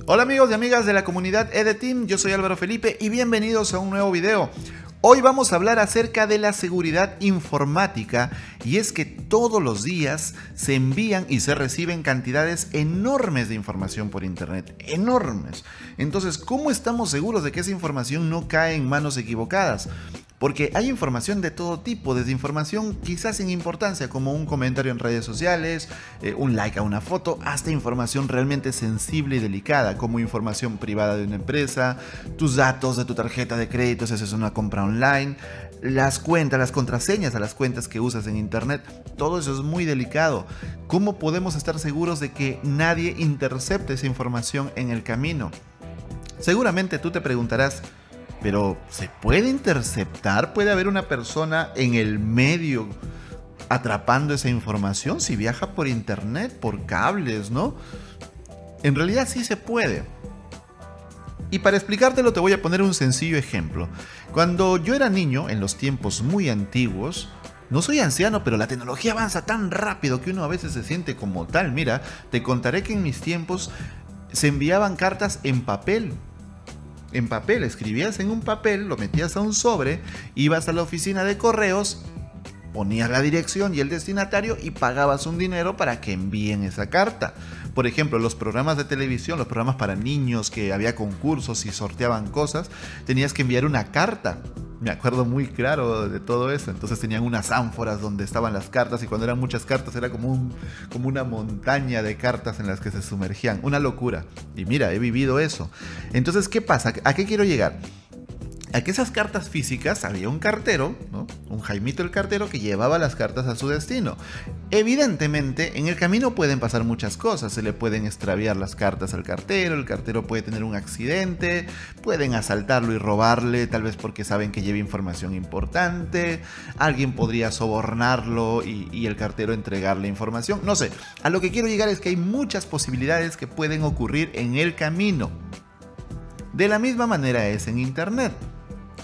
Hola amigos y amigas de la comunidad EDEteam, yo soy Álvaro Felipe y bienvenidos a un nuevo video. Hoy vamos a hablar acerca de la seguridad informática y es que todos los días se envían y se reciben cantidades enormes de información por internet, enormes. Entonces, ¿cómo estamos seguros de que esa información no cae en manos equivocadas? Porque hay información de todo tipo, desde información quizás sin importancia como un comentario en redes sociales, un like a una foto, hasta información realmente sensible y delicada como información privada de una empresa, tus datos de tu tarjeta de crédito si haces una compra online, las cuentas, las contraseñas a las cuentas que usas en internet, todo eso es muy delicado. ¿Cómo podemos estar seguros de que nadie intercepte esa información en el camino? Seguramente tú te preguntarás, pero ¿se puede interceptar? ¿Puede haber una persona en el medio atrapando esa información si viaja por internet, por cables, ¿no? En realidad sí se puede. Y para explicártelo te voy a poner un sencillo ejemplo. Cuando yo era niño, en los tiempos muy antiguos, no soy anciano, pero la tecnología avanza tan rápido que uno a veces se siente como tal. Mira, te contaré que en mis tiempos se enviaban cartas en papel. En papel, escribías en un papel, lo metías a un sobre, ibas a la oficina de correos, ponías la dirección y el destinatario y pagabas un dinero para que envíen esa carta. Por ejemplo, los programas de televisión, los programas para niños que había concursos y sorteaban cosas, tenías que enviar una carta. Me acuerdo muy claro de todo eso. Entonces tenían unas ánforas donde estaban las cartas y cuando eran muchas cartas era como una montaña de cartas en las que se sumergían. Una locura. Y mira, he vivido eso. Entonces, ¿qué pasa? ¿A qué quiero llegar? A que esas cartas físicas había un cartero, ¿no? Un Jaimito el cartero que llevaba las cartas a su destino. Evidentemente, en el camino pueden pasar muchas cosas. Se le pueden extraviar las cartas al cartero, el cartero puede tener un accidente, pueden asaltarlo y robarle, tal vez porque saben que lleva información importante, alguien podría sobornarlo y el cartero entregarle información. No sé, a lo que quiero llegar es que hay muchas posibilidades que pueden ocurrir en el camino. De la misma manera es en internet.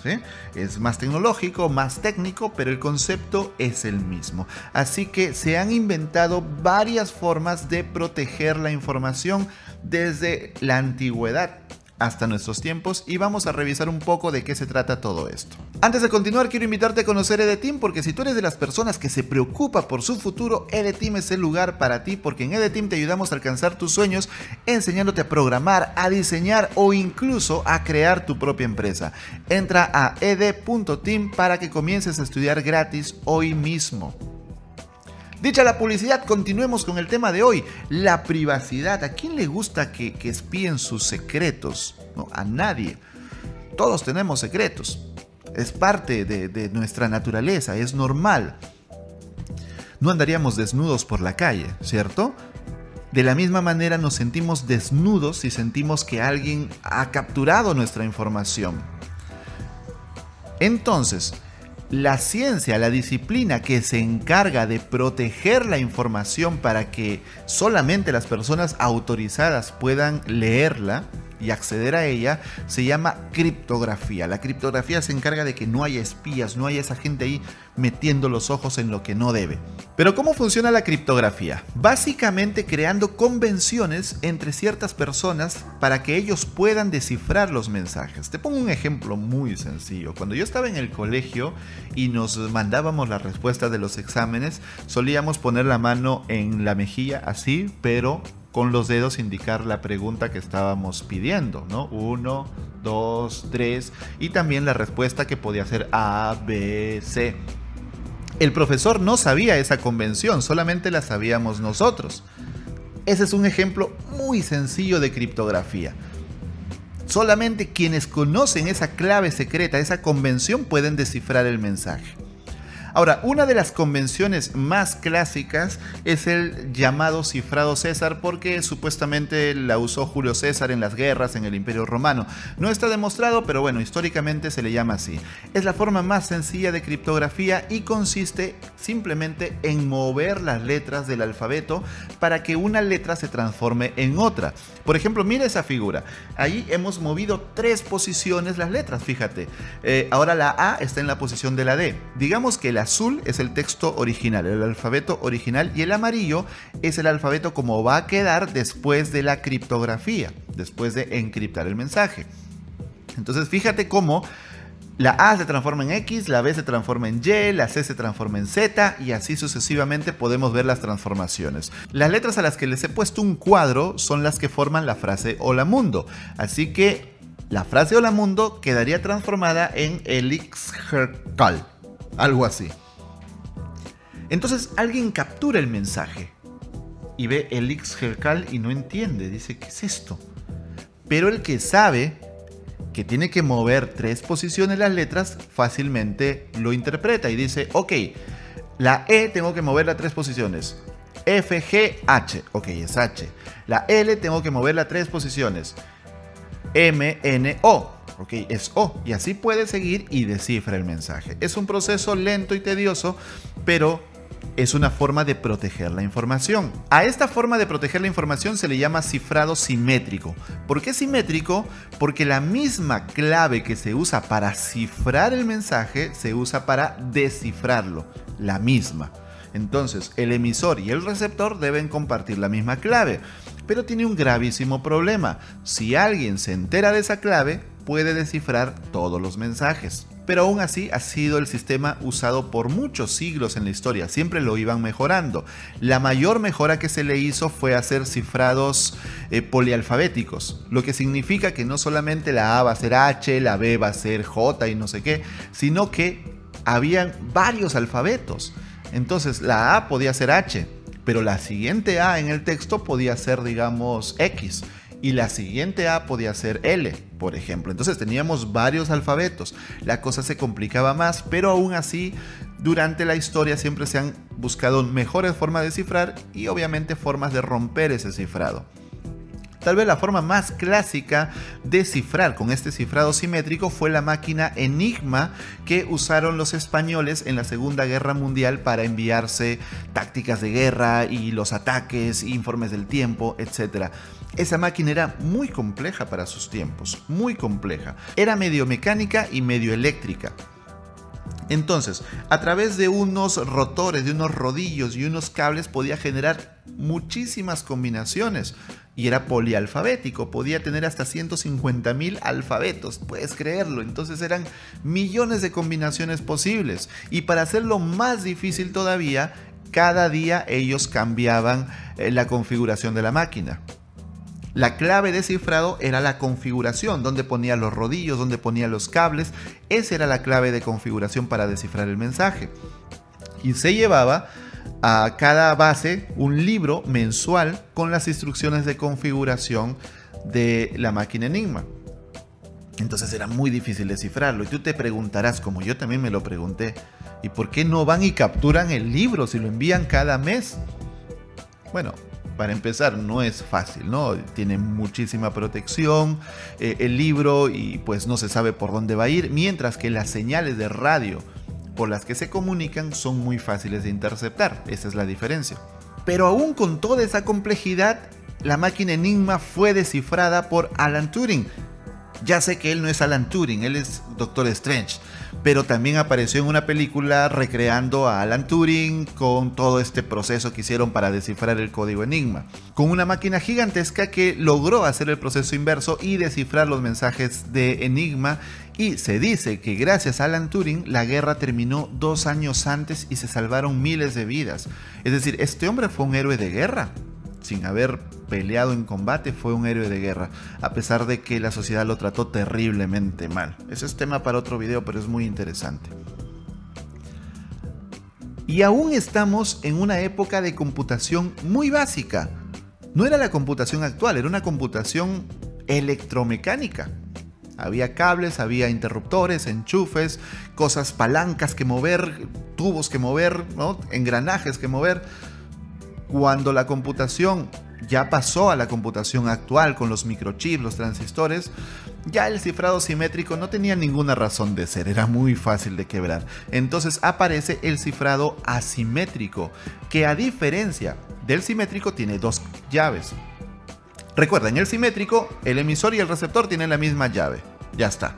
¿Sí? Es más tecnológico, más técnico, pero el concepto es el mismo. Así que se han inventado varias formas de proteger la información desde la antigüedad hasta nuestros tiempos y vamos a revisar un poco de qué se trata todo esto. Antes de continuar, quiero invitarte a conocer EDEteam porque si tú eres de las personas que se preocupa por su futuro, EDEteam es el lugar para ti porque en EDEteam te ayudamos a alcanzar tus sueños enseñándote a programar, a diseñar o incluso a crear tu propia empresa. Entra a ed.team para que comiences a estudiar gratis hoy mismo. Dicha la publicidad, continuemos con el tema de hoy, la privacidad. ¿A quién le gusta que espíen sus secretos? No, a nadie. Todos tenemos secretos. Es parte de nuestra naturaleza, es normal. No andaríamos desnudos por la calle, ¿cierto? De la misma manera nos sentimos desnudos si sentimos que alguien ha capturado nuestra información. Entonces, la ciencia, la disciplina que se encarga de proteger la información para que solamente las personas autorizadas puedan leerla y acceder a ella, se llama criptografía. La criptografía se encarga de que no haya espías, no haya esa gente ahí metiendo los ojos en lo que no debe. Pero ¿cómo funciona la criptografía? Básicamente creando convenciones entre ciertas personas para que ellos puedan descifrar los mensajes. Te pongo un ejemplo muy sencillo. Cuando yo estaba en el colegio y nos mandábamos las respuestas de los exámenes, solíamos poner la mano en la mejilla así, pero con los dedos indicar la pregunta que estábamos pidiendo, ¿no? 1, 2, 3 y también la respuesta que podía ser A, B, C. El profesor no sabía esa convención, solamente la sabíamos nosotros. Ese es un ejemplo muy sencillo de criptografía. Solamente quienes conocen esa clave secreta, esa convención, pueden descifrar el mensaje. Ahora, una de las convenciones más clásicas es el llamado cifrado César porque supuestamente la usó Julio César en las guerras en el Imperio Romano. No está demostrado, pero bueno, históricamente se le llama así. Es la forma más sencilla de criptografía y consiste simplemente en mover las letras del alfabeto para que una letra se transforme en otra. Por ejemplo, mira esa figura. Ahí hemos movido 3 posiciones las letras, fíjate. Ahora la A está en la posición de la D. Digamos que la azul es el texto original, el alfabeto original, y el amarillo es el alfabeto como va a quedar después de la criptografía, después de encriptar el mensaje. Entonces fíjate cómo la A se transforma en X, la B se transforma en Y, la C se transforma en Z, y así sucesivamente podemos ver las transformaciones. Las letras a las que les he puesto un cuadro son las que forman la frase Hola Mundo. Así que la frase Hola Mundo quedaría transformada en Elixhercal, algo así. Entonces alguien captura el mensaje y ve Elixhercal y no entiende, dice, ¿qué es esto? Pero el que sabe que tiene que mover 3 posiciones las letras, fácilmente lo interpreta y dice, ok, la E tengo que moverla 3 posiciones, F, G, H, ok, es H. La L tengo que moverla 3 posiciones, M, N, O, ok, es O. Y así puede seguir y descifra el mensaje. Es un proceso lento y tedioso, pero es una forma de proteger la información. A esta forma de proteger la información se le llama cifrado simétrico. ¿Por qué simétrico? Porque la misma clave que se usa para cifrar el mensaje se usa para descifrarlo, la misma. Entonces, el emisor y el receptor deben compartir la misma clave, pero tiene un gravísimo problema. Si alguien se entera de esa clave, puede descifrar todos los mensajes. Pero aún así ha sido el sistema usado por muchos siglos en la historia, siempre lo iban mejorando. La mayor mejora que se le hizo fue hacer cifrados polialfabéticos, lo que significa que no solamente la A va a ser H, la B va a ser J y no sé qué, sino que habían varios alfabetos. Entonces la A podía ser H, pero la siguiente A en el texto podía ser, digamos, X. Y la siguiente A podía ser L, por ejemplo. Entonces teníamos varios alfabetos. La cosa se complicaba más, pero aún así, durante la historia siempre se han buscado mejores formas de cifrar y obviamente formas de romper ese cifrado. Tal vez la forma más clásica de cifrar con este cifrado simétrico fue la máquina Enigma que usaron los españoles en la Segunda Guerra Mundial para enviarse tácticas de guerra y los ataques, informes del tiempo, etc. Esa máquina era muy compleja para sus tiempos, muy compleja. Era medio mecánica y medio eléctrica. Entonces, a través de unos rotores, de unos rodillos y unos cables podía generar muchísimas combinaciones. Y era polialfabético, podía tener hasta 150.000 alfabetos, puedes creerlo. Entonces eran millones de combinaciones posibles. Y para hacerlo más difícil todavía, cada día ellos cambiaban la configuración de la máquina. La clave de cifrado era la configuración, donde ponía los rodillos, donde ponía los cables. Esa era la clave de configuración para descifrar el mensaje. Y se llevaba a cada base un libro mensual con las instrucciones de configuración de la máquina Enigma. Entonces era muy difícil descifrarlo. Y tú te preguntarás, como yo también me lo pregunté, ¿y por qué no van y capturan el libro si lo envían cada mes? Bueno, para empezar, no es fácil, ¿no? Tiene muchísima protección el libro y pues no se sabe por dónde va a ir, mientras que las señales de radio por las que se comunican son muy fáciles de interceptar. Esa es la diferencia. Pero aún con toda esa complejidad, la máquina Enigma fue descifrada por Alan Turing. Ya sé que él no es Alan Turing, él es Doctor Strange, pero también apareció en una película recreando a Alan Turing con todo este proceso que hicieron para descifrar el código Enigma, con una máquina gigantesca que logró hacer el proceso inverso y descifrar los mensajes de Enigma. Y se dice que gracias a Alan Turing la guerra terminó 2 años antes y se salvaron miles de vidas. Es decir, este hombre fue un héroe de guerra. Sin haber peleado en combate, fue un héroe de guerra, a pesar de que la sociedad lo trató terriblemente mal. Ese es tema para otro video, pero es muy interesante. Y aún estamos en una época de computación muy básica. No era la computación actual, era una computación electromecánica. Había cables, había interruptores, enchufes, cosas, palancas que mover, tubos que mover, ¿no? Engranajes que mover. Cuando la computación ya pasó a la computación actual con los microchips, los transistores, ya el cifrado simétrico no tenía ninguna razón de ser, era muy fácil de quebrar. Entonces aparece el cifrado asimétrico, que a diferencia del simétrico tiene 2 llaves. Recuerda, en el simétrico el emisor y el receptor tienen la misma llave, ya está.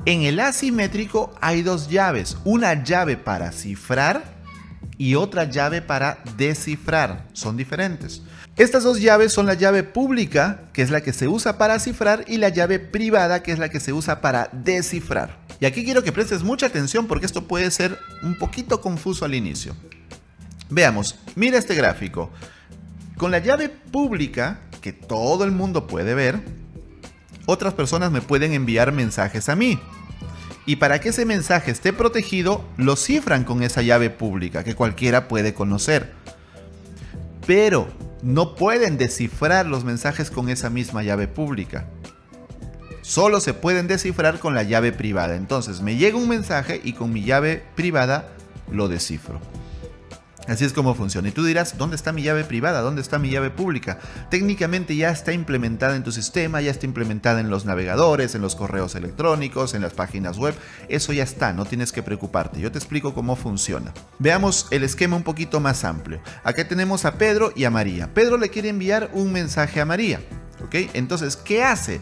En el asimétrico hay dos llaves, una llave para cifrar y otra llave para descifrar, son diferentes. Estas dos llaves son la llave pública, que es la que se usa para cifrar, y la llave privada, que es la que se usa para descifrar. Y aquí quiero que prestes mucha atención porque esto puede ser un poquito confuso al inicio. Veamos, mira este gráfico. Con la llave pública, que todo el mundo puede ver, otras personas me pueden enviar mensajes a mí. Y para que ese mensaje esté protegido, lo cifran con esa llave pública que cualquiera puede conocer. Pero no pueden descifrar los mensajes con esa misma llave pública. Solo se pueden descifrar con la llave privada. Entonces me llega un mensaje y con mi llave privada lo descifro. Así es como funciona. Y tú dirás, ¿dónde está mi llave privada? ¿Dónde está mi llave pública? Técnicamente ya está implementada en tu sistema, ya está implementada en los navegadores, en los correos electrónicos, en las páginas web. Eso ya está, no tienes que preocuparte. Yo te explico cómo funciona. Veamos el esquema un poquito más amplio. Acá tenemos a Pedro y a María. Pedro le quiere enviar un mensaje a María. ¿Ok? Entonces, ¿qué hace?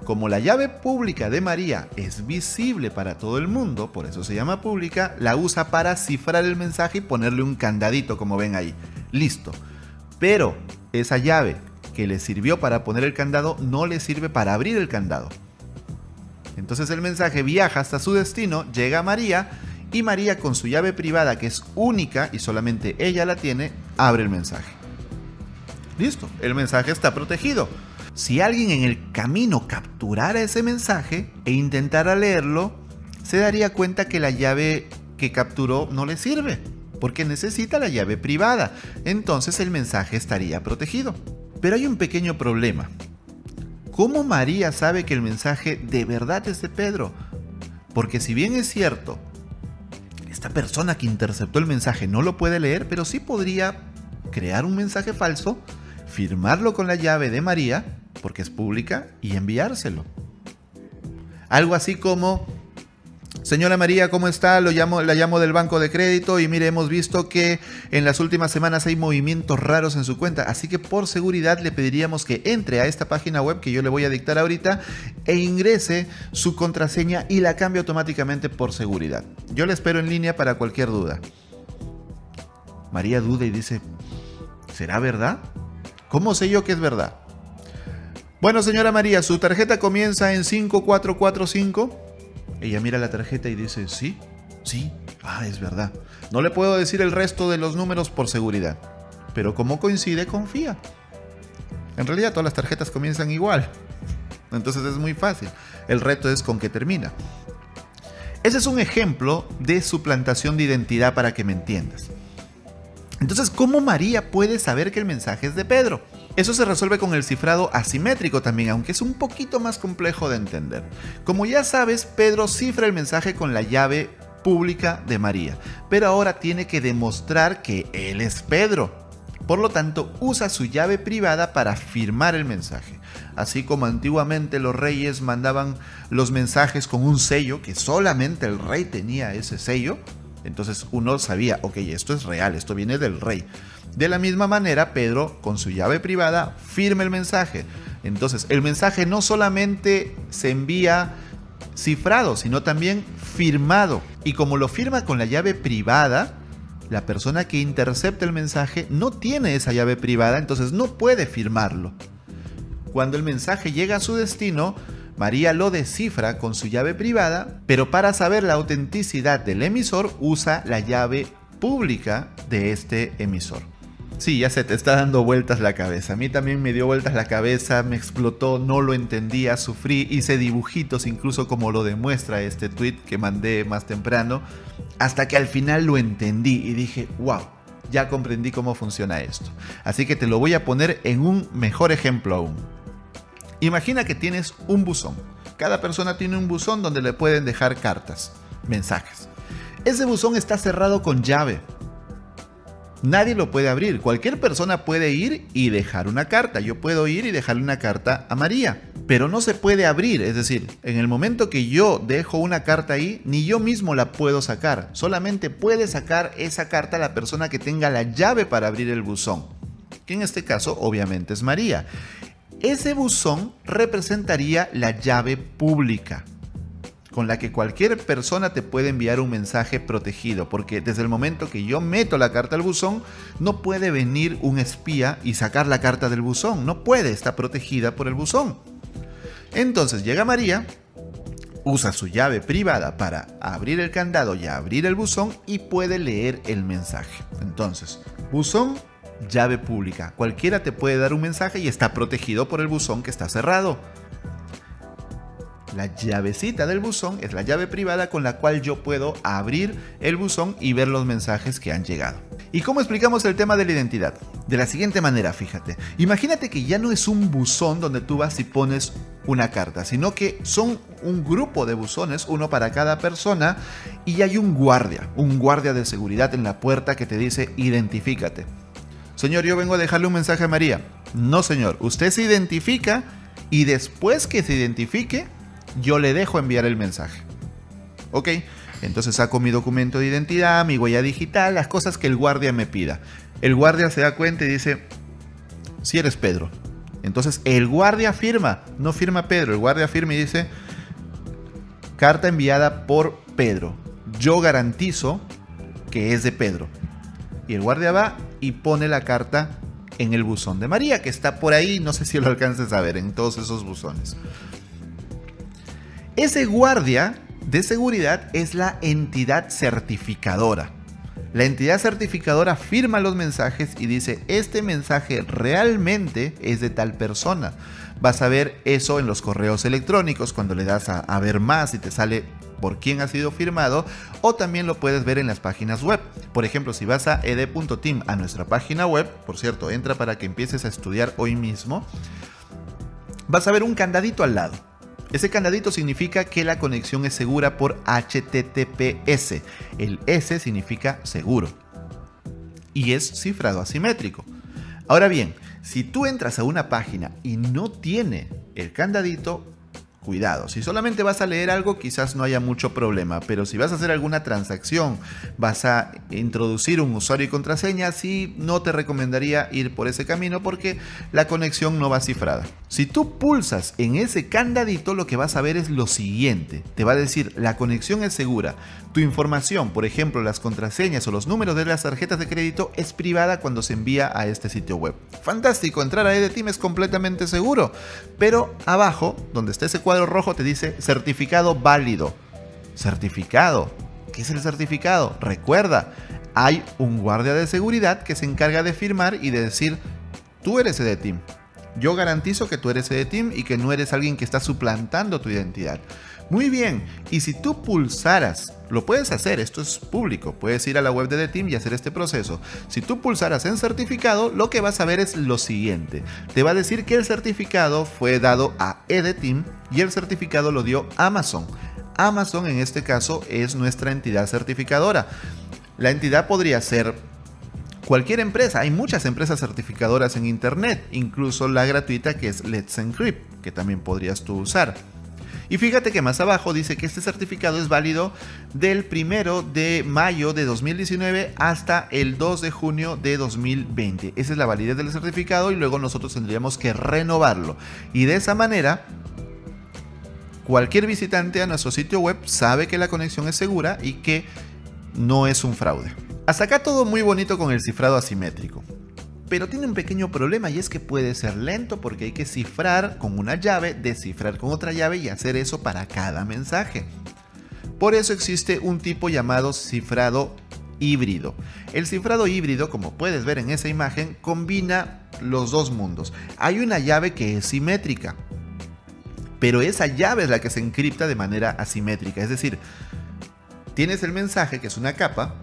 Como la llave pública de María es visible para todo el mundo, por eso se llama pública, la usa para cifrar el mensaje y ponerle un candadito, como ven ahí. Listo. Pero esa llave que le sirvió para poner el candado no le sirve para abrir el candado. Entonces el mensaje viaja hasta su destino, llega a María y María con su llave privada, que es única y solamente ella la tiene, abre el mensaje. Listo, el mensaje está protegido. Si alguien en el camino capturara ese mensaje e intentara leerlo, se daría cuenta que la llave que capturó no le sirve, porque necesita la llave privada. Entonces el mensaje estaría protegido. Pero hay un pequeño problema. ¿Cómo María sabe que el mensaje de verdad es de Pedro? Porque si bien es cierto, esta persona que interceptó el mensaje no lo puede leer, pero sí podría crear un mensaje falso, firmarlo con la llave de María, porque es pública, y enviárselo. Algo así como: señora María, ¿cómo está? La llamo del banco de crédito y mire, hemos visto que en las últimas semanas hay movimientos raros en su cuenta, así que por seguridad le pediríamos que entre a esta página web que yo le voy a dictar ahorita e ingrese su contraseña y la cambie automáticamente por seguridad. Yo le espero en línea para cualquier duda. María duda y dice: ¿será verdad? ¿Cómo sé yo que es verdad? Bueno, señora María, su tarjeta comienza en 5445. Ella mira la tarjeta y dice: sí, es verdad. No le puedo decir el resto de los números por seguridad, pero como coincide, confía. En realidad todas las tarjetas comienzan igual, entonces es muy fácil. El reto es con qué termina. Ese es un ejemplo de suplantación de identidad para que me entiendas. Entonces, ¿cómo María puede saber que el mensaje es de Pedro? Eso se resuelve con el cifrado asimétrico también, aunque es un poquito más complejo de entender. Como ya sabes, Pedro cifra el mensaje con la llave pública de María, pero ahora tiene que demostrar que él es Pedro. Por lo tanto, usa su llave privada para firmar el mensaje. Así como antiguamente los reyes mandaban los mensajes con un sello, que solamente el rey tenía ese sello, entonces uno sabía, ok, esto es real, esto viene del rey. De la misma manera, Pedro, con su llave privada, firma el mensaje. Entonces, el mensaje no solamente se envía cifrado, sino también firmado. Y como lo firma con la llave privada, la persona que intercepta el mensaje no tiene esa llave privada, entonces no puede firmarlo. Cuando el mensaje llega a su destino, María lo descifra con su llave privada, pero para saber la autenticidad del emisor usa la llave pública de este emisor. Sí, ya se te está dando vueltas la cabeza. A mí también me dio vueltas la cabeza, me explotó, no lo entendía, sufrí, hice dibujitos incluso como lo demuestra este tweet que mandé más temprano, hasta que al final lo entendí y dije, wow, ya comprendí cómo funciona esto. Así que te lo voy a poner en un mejor ejemplo aún. Imagina que tienes un buzón. Cada persona tiene un buzón donde le pueden dejar cartas, mensajes. Ese buzón está cerrado con llave. Nadie lo puede abrir. Cualquier persona puede ir y dejar una carta. Yo puedo ir y dejarle una carta a María, pero no se puede abrir. Es decir, en el momento que yo dejo una carta ahí, ni yo mismo la puedo sacar. Solamente puede sacar esa carta la persona que tenga la llave para abrir el buzón, que en este caso obviamente es María. Ese buzón representaría la llave pública. con la que cualquier persona te puede enviar un mensaje protegido, porque desde el momento que yo meto la carta al buzón, no puede venir un espía y sacar la carta del buzón, no puede, está protegida por el buzón. Entonces llega María, usa su llave privada para abrir el candado y abrir el buzón y puede leer el mensaje. Entonces, buzón, llave pública, cualquiera te puede dar un mensaje y está protegido por el buzón que está cerrado. La llavecita del buzón es la llave privada con la cual yo puedo abrir el buzón y ver los mensajes que han llegado. ¿Y cómo explicamos el tema de la identidad? De la siguiente manera, fíjate. Imagínate que ya no es un buzón donde tú vas y pones una carta, sino que son un grupo de buzones, uno para cada persona, y hay un guardia de seguridad en la puerta que te dice identifícate. Señor, yo vengo a dejarle un mensaje a María. No, señor, usted se identifica y después que se identifique, yo le dejo enviar el mensaje. Ok, entonces saco mi documento de identidad, mi huella digital, las cosas que el guardia me pida. El guardia se da cuenta y dice, si eres Pedro. Entonces el guardia firma, no firma Pedro, el guardia firma y dice, carta enviada por Pedro. Yo garantizo que es de Pedro. Y el guardia va y pone la carta en el buzón de María, que está por ahí, no sé si lo alcances a ver, en todos esos buzones. Ese guardia de seguridad es la entidad certificadora. La entidad certificadora firma los mensajes y dice, este mensaje realmente es de tal persona. Vas a ver eso en los correos electrónicos cuando le das a ver más y te sale por quién ha sido firmado, o también lo puedes ver en las páginas web. Por ejemplo, si vas a ed.team, a nuestra página web, por cierto, entra para que empieces a estudiar hoy mismo, vas a ver un candadito al lado. Ese candadito significa que la conexión es segura por HTTPS. El S significa seguro. Y es cifrado asimétrico. Ahora bien, si tú entras a una página y no tiene el candadito, cuidado. Si solamente vas a leer algo, quizás no haya mucho problema. Pero si vas a hacer alguna transacción, vas a introducir un usuario y contraseña, sí, no te recomendaría ir por ese camino porque la conexión no va cifrada. Si tú pulsas en ese candadito, lo que vas a ver es lo siguiente. Te va a decir, la conexión es segura. Tu información, por ejemplo, las contraseñas o los números de las tarjetas de crédito, es privada cuando se envía a este sitio web. Fantástico, entrar a ed.team es completamente seguro. Pero abajo, donde está ese cuadro rojo, te dice certificado válido. ¿Certificado? ¿Qué es el certificado? Recuerda, hay un guardia de seguridad que se encarga de firmar y de decir, tú eres ed.team. Yo garantizo que tú eres ed.team y que no eres alguien que está suplantando tu identidad. Muy bien, y si tú pulsaras, lo puedes hacer, esto es público, puedes ir a la web de ed.team y hacer este proceso. Si tú pulsaras en certificado, lo que vas a ver es lo siguiente. Te va a decir que el certificado fue dado a ed.team y el certificado lo dio Amazon. Amazon en este caso es nuestra entidad certificadora. La entidad podría ser cualquier empresa, hay muchas empresas certificadoras en internet, incluso la gratuita que es Let's Encrypt, que también podrías tú usar. Y fíjate que más abajo dice que este certificado es válido del 1 de mayo de 2019 hasta el 2 de junio de 2020. Esa es la validez del certificado y luego nosotros tendríamos que renovarlo. Y de esa manera, cualquier visitante a nuestro sitio web sabe que la conexión es segura y que no es un fraude. Hasta acá todo muy bonito con el cifrado asimétrico. Pero tiene un pequeño problema y es que puede ser lento porque hay que cifrar con una llave, descifrar con otra llave y hacer eso para cada mensaje. Por eso existe un tipo llamado cifrado híbrido. El cifrado híbrido, como puedes ver en esa imagen, combina los dos mundos. Hay una llave que es simétrica, pero esa llave es la que se encripta de manera asimétrica. Es decir, tienes el mensaje, que es una capa,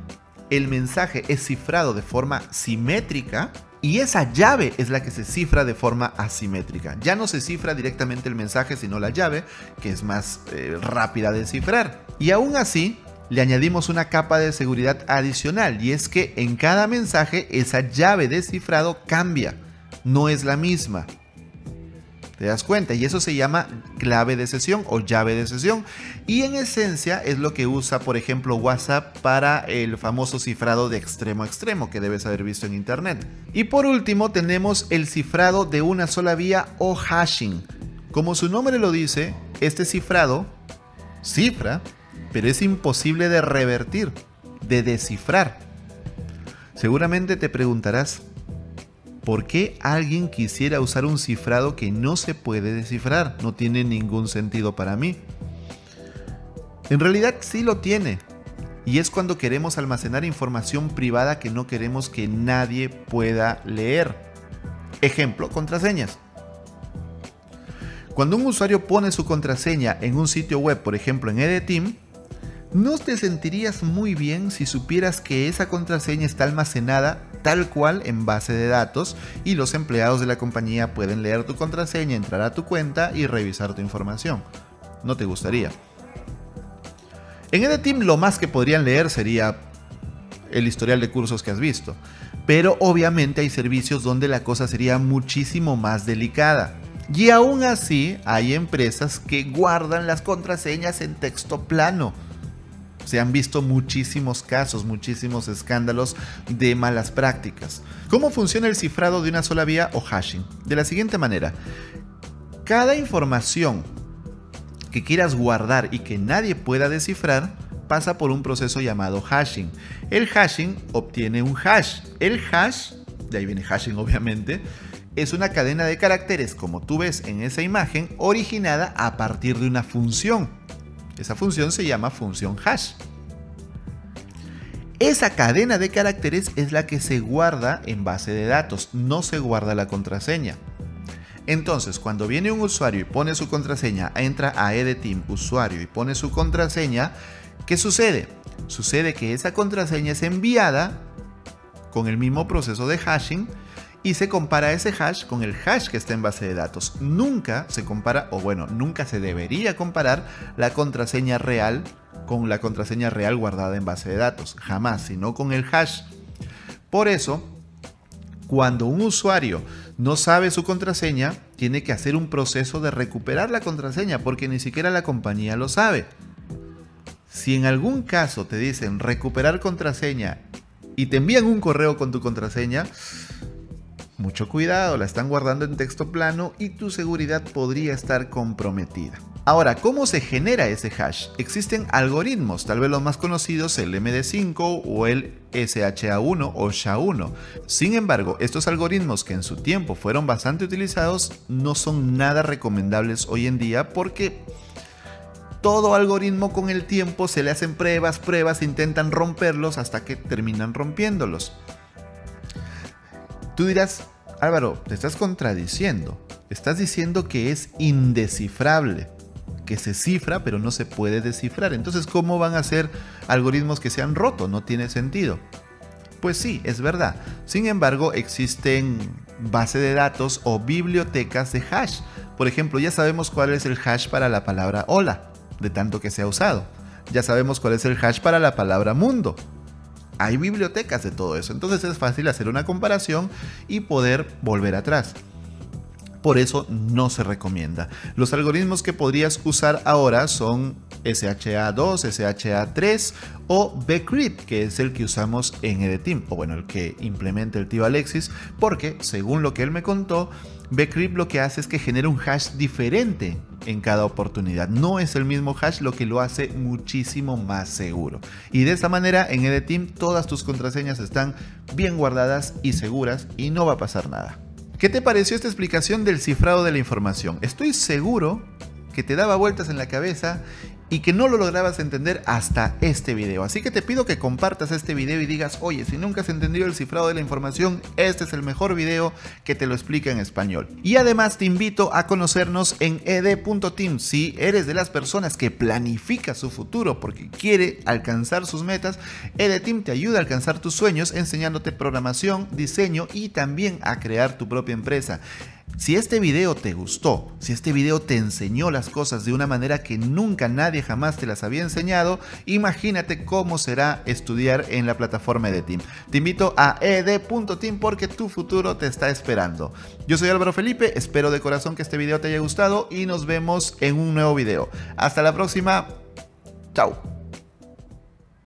el mensaje es cifrado de forma simétrica y esa llave es la que se cifra de forma asimétrica. Ya no se cifra directamente el mensaje, sino la llave, que es más rápida de cifrar. Y aún así, le añadimos una capa de seguridad adicional, y es que en cada mensaje esa llave de cifrado cambia, no es la misma. ¿Te das cuenta? Y eso se llama clave de sesión o llave de sesión. Y en esencia es lo que usa, por ejemplo, WhatsApp para el famoso cifrado de extremo a extremo que debes haber visto en internet. Y por último tenemos el cifrado de una sola vía o hashing. Como su nombre lo dice, este cifrado cifra, pero es imposible de revertir, de descifrar. Seguramente te preguntarás, ¿por qué alguien quisiera usar un cifrado que no se puede descifrar? No tiene ningún sentido para mí. En realidad sí lo tiene. Y es cuando queremos almacenar información privada que no queremos que nadie pueda leer. Ejemplo, contraseñas. Cuando un usuario pone su contraseña en un sitio web, por ejemplo en EDTeam, no te sentirías muy bien si supieras que esa contraseña está almacenada tal cual en base de datos y los empleados de la compañía pueden leer tu contraseña, entrar a tu cuenta y revisar tu información. No te gustaría. En EDTeam lo más que podrían leer sería el historial de cursos que has visto, pero obviamente hay servicios donde la cosa sería muchísimo más delicada. Y aún así hay empresas que guardan las contraseñas en texto plano. Se han visto muchísimos casos, muchísimos escándalos de malas prácticas. ¿Cómo funciona el cifrado de una sola vía o hashing? De la siguiente manera: cada información que quieras guardar y que nadie pueda descifrar pasa por un proceso llamado hashing. El hashing obtiene un hash. El hash, de ahí viene hashing obviamente, es una cadena de caracteres, como tú ves en esa imagen, originada a partir de una función. Esa función se llama función hash. Esa cadena de caracteres es la que se guarda en base de datos, no se guarda la contraseña. Entonces, cuando viene un usuario y pone su contraseña, entra a EDTeam, usuario, y pone su contraseña, ¿qué sucede? Sucede que esa contraseña es enviada con el mismo proceso de hashing y se compara ese hash con el hash que está en base de datos. Nunca se compara, o bueno, nunca se debería comparar la contraseña real con la contraseña real guardada en base de datos. Jamás, sino con el hash. Por eso, cuando un usuario no sabe su contraseña, tiene que hacer un proceso de recuperar la contraseña porque ni siquiera la compañía lo sabe. Si en algún caso te dicen recuperar contraseña y te envían un correo con tu contraseña, mucho cuidado, la están guardando en texto plano y tu seguridad podría estar comprometida. Ahora, ¿cómo se genera ese hash? Existen algoritmos, tal vez los más conocidos, el MD5 o el SHA-1 o SHA-1. Sin embargo, estos algoritmos que en su tiempo fueron bastante utilizados no son nada recomendables hoy en día porque todo algoritmo con el tiempo se le hacen pruebas, intentan romperlos hasta que terminan rompiéndolos. Tú dirás, Álvaro, te estás contradiciendo. Estás diciendo que es indescifrable, que se cifra pero no se puede descifrar. Entonces, ¿cómo van a ser algoritmos que se han roto? No tiene sentido. Pues sí, es verdad. Sin embargo, existen bases de datos o bibliotecas de hash. Por ejemplo, ya sabemos cuál es el hash para la palabra hola, de tanto que se ha usado. Ya sabemos cuál es el hash para la palabra mundo. Hay bibliotecas de todo eso, entonces es fácil hacer una comparación y poder volver atrás. Por eso no se recomienda. Los algoritmos que podrías usar ahora son SHA-2, SHA-3 o Bcrypt, que es el que usamos en EDTeam, o bueno, el que implementa el tío Alexis, porque según lo que él me contó, Bcrypt lo que hace es que genera un hash diferente en cada oportunidad. No es el mismo hash, lo que lo hace muchísimo más seguro. Y de esta manera en EDTeam todas tus contraseñas están bien guardadas y seguras y no va a pasar nada. ¿Qué te pareció esta explicación del cifrado de la información? Estoy seguro que te daba vueltas en la cabeza y que no lo lograbas entender hasta este video. Así que te pido que compartas este video y digas, oye, si nunca has entendido el cifrado de la información, este es el mejor video que te lo explica en español. Y además te invito a conocernos en ed.team. Si eres de las personas que planifica su futuro porque quiere alcanzar sus metas, EDTeam te ayuda a alcanzar tus sueños enseñándote programación, diseño y también a crear tu propia empresa. Si este video te gustó, si este video te enseñó las cosas de una manera que nunca nadie jamás te las había enseñado, imagínate cómo será estudiar en la plataforma EDTeam. Te invito a ed.team porque tu futuro te está esperando. Yo soy Álvaro Felipe, espero de corazón que este video te haya gustado y nos vemos en un nuevo video. Hasta la próxima, chao.